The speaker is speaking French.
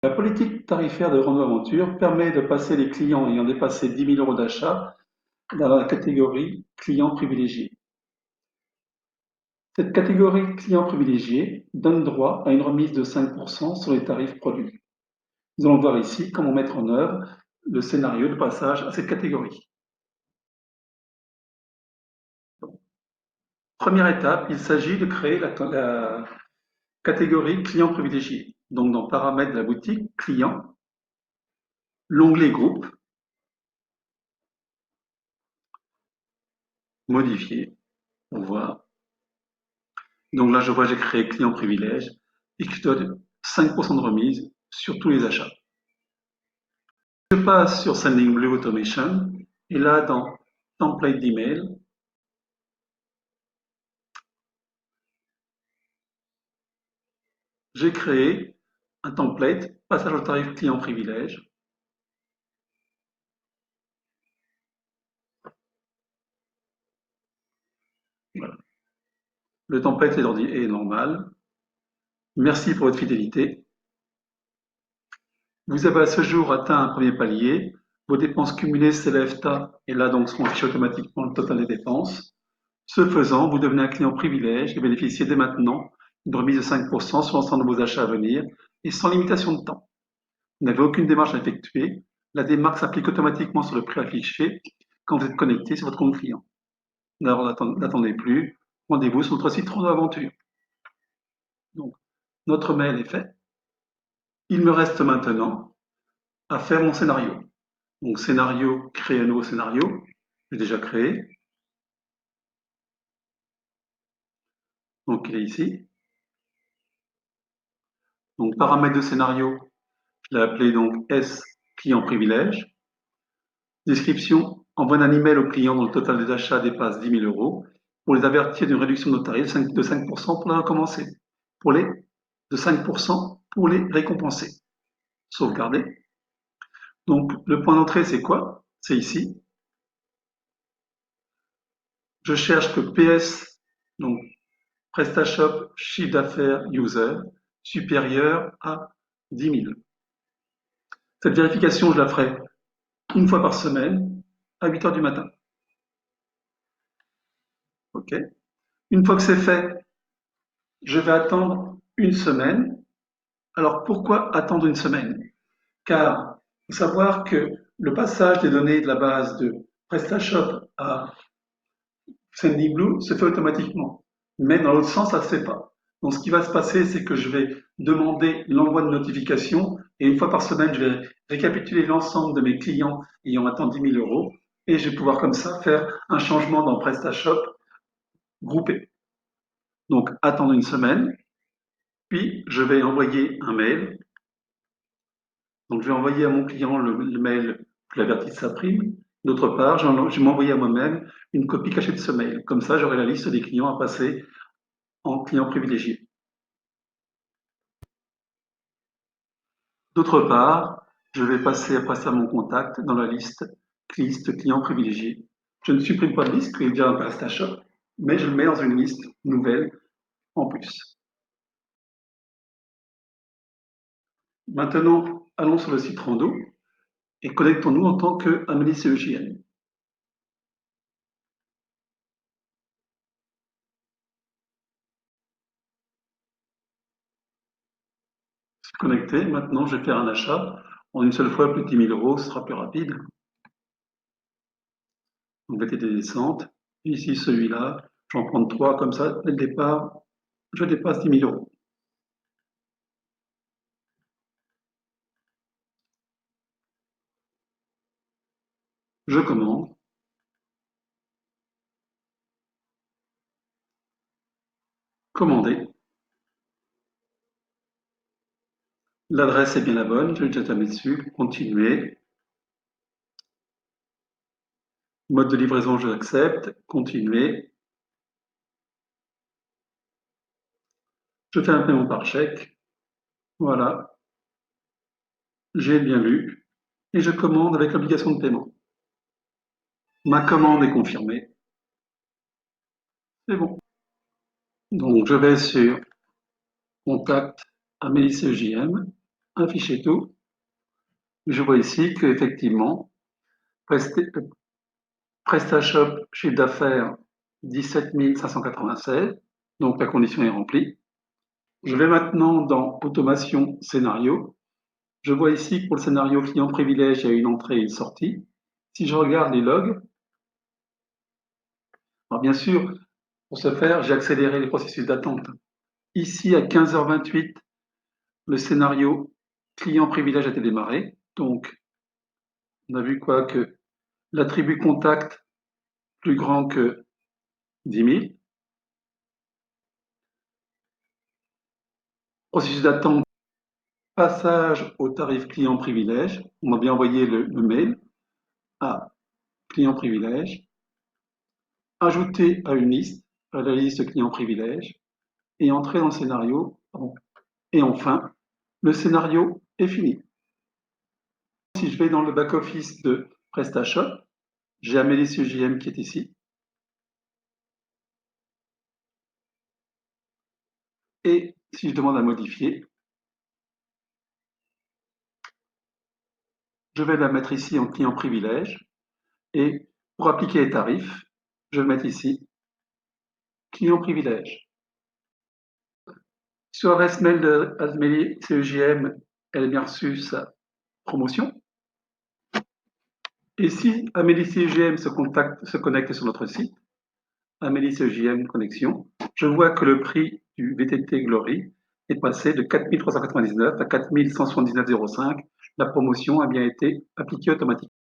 La politique tarifaire de Renault Aventure permet de passer les clients ayant dépassé 10 000 euros d'achat dans la catégorie clients privilégiés. Cette catégorie clients privilégiés donne droit à une remise de 5% sur les tarifs produits. Nous allons voir ici comment mettre en œuvre le scénario de passage à cette catégorie. Première étape, il s'agit de créer la catégorie clients privilégiés. Donc dans paramètres de la boutique, clients, l'onglet groupe, modifier, on voit. Donc là, je vois, j'ai créé client privilège et que je donne 5% de remise sur tous les achats. Je passe sur Sending Blue Automation et là, dans template d'email, j'ai créé un template passage au tarif client privilège. Voilà. Le template est normal. Merci pour votre fidélité. Vous avez à ce jour atteint un premier palier. Vos dépenses cumulées s'élèvent à, et là donc seront affichées automatiquement le total des dépenses. Ce faisant, vous devenez un client privilège et bénéficiez dès maintenant d'une remise de 5% sur l'ensemble de vos achats à venir et sans limitation de temps. Vous n'avez aucune démarche à effectuer. La démarche s'applique automatiquement sur le prix affiché quand vous êtes connecté sur votre compte client. Alors n'attendez plus. Rendez-vous sur notre site Renault Aventure. Donc, notre mail est fait. Il me reste maintenant à faire mon scénario. Donc, scénario, créer un nouveau scénario. J'ai déjà créé. Donc, il est ici. Donc, paramètre de scénario, je l'ai appelé donc S client privilège. Description, envoie un email aux clients dont le total des achats dépasse 10 000 euros pour les avertir d'une réduction de tarif de 5% pour les recommencer. De 5% pour les récompenser. Sauvegarder. Donc, le point d'entrée, c'est quoi? C'est ici. Je cherche que PS, donc PrestaShop chiffre d'affaires user, supérieur à 10 000. Cette vérification, je la ferai une fois par semaine à 8 heures du matin. OK. Une fois que c'est fait, je vais attendre une semaine. Alors pourquoi attendre une semaine? Car il faut savoir que le passage des données de la base de PrestaShop à Sendinblue se fait automatiquement. Mais dans l'autre sens, ça ne se fait pas. Donc ce qui va se passer, c'est que je vais demander l'envoi de notification et une fois par semaine, je vais récapituler l'ensemble de mes clients ayant atteint 10 000 euros et je vais pouvoir comme ça faire un changement dans PrestaShop groupé. Donc attendre une semaine, puis je vais envoyer un mail. Donc je vais envoyer à mon client le mail que l'avertisse sa prime. D'autre part, je vais m'envoyer à moi-même une copie cachée de ce mail. Comme ça, j'aurai la liste des clients à passer en client privilégié. D'autre part, je vais passer à mon contact dans la liste client privilégié. Je ne supprime pas de liste qui est déjà un PrestaShop, mais je le mets dans une liste nouvelle en plus. Maintenant, allons sur le site Rando et connectons-nous en tant qu'Amélie CEJM. Connecté, maintenant je vais faire un achat. En une seule fois, plus de 10 000 euros, ce sera plus rapide. Donc VTT descente. Ici, celui-là, je vais en prendre 3 comme ça. Dès le départ, je dépasse 10 000 euros. Je commande. Commander. L'adresse est bien la bonne, je vais déjà taper dessus. Continuer. Mode de livraison, je l'accepte. Continuer. Je fais un paiement par chèque. Voilà. J'ai bien lu. Et je commande avec l'obligation de paiement. Ma commande est confirmée. C'est bon. Donc je vais sur Contact Amélie CEJM. un fichier tout. Je vois ici qu'effectivement, PrestaShop, chiffre d'affaires 17 596, donc la condition est remplie. Je vais maintenant dans Automation scénario. Je vois ici que pour le scénario client privilège, il y a une entrée et une sortie. Si je regarde les logs, alors bien sûr, pour ce faire, j'ai accéléré les processus d'attente. Ici, à 15h28, le scénario client privilège a été démarré. Donc, on a vu quoi? Que l'attribut contact plus grand que 10 000. Processus d'attente, passage au tarif client privilège. On m'a bien envoyé le mail à client privilège. Ajouter à une liste, à la liste client privilège. Et entrer dans le scénario. Et enfin, le scénario est fini. Si je vais dans le back-office de PrestaShop, j'ai Amélie CJM qui est ici. Et si je demande à modifier, je vais la mettre ici en client privilège. Et pour appliquer les tarifs, je vais mettre ici client privilège. Sur l'adresse mail de Amélie CEJM, elle a bien reçu sa promotion. Et si Amélie CEJM se connecte sur notre site, Amélie CEJM connexion, je vois que le prix du VTT Glory est passé de 4 399 à 4 179,05. La promotion a bien été appliquée automatiquement.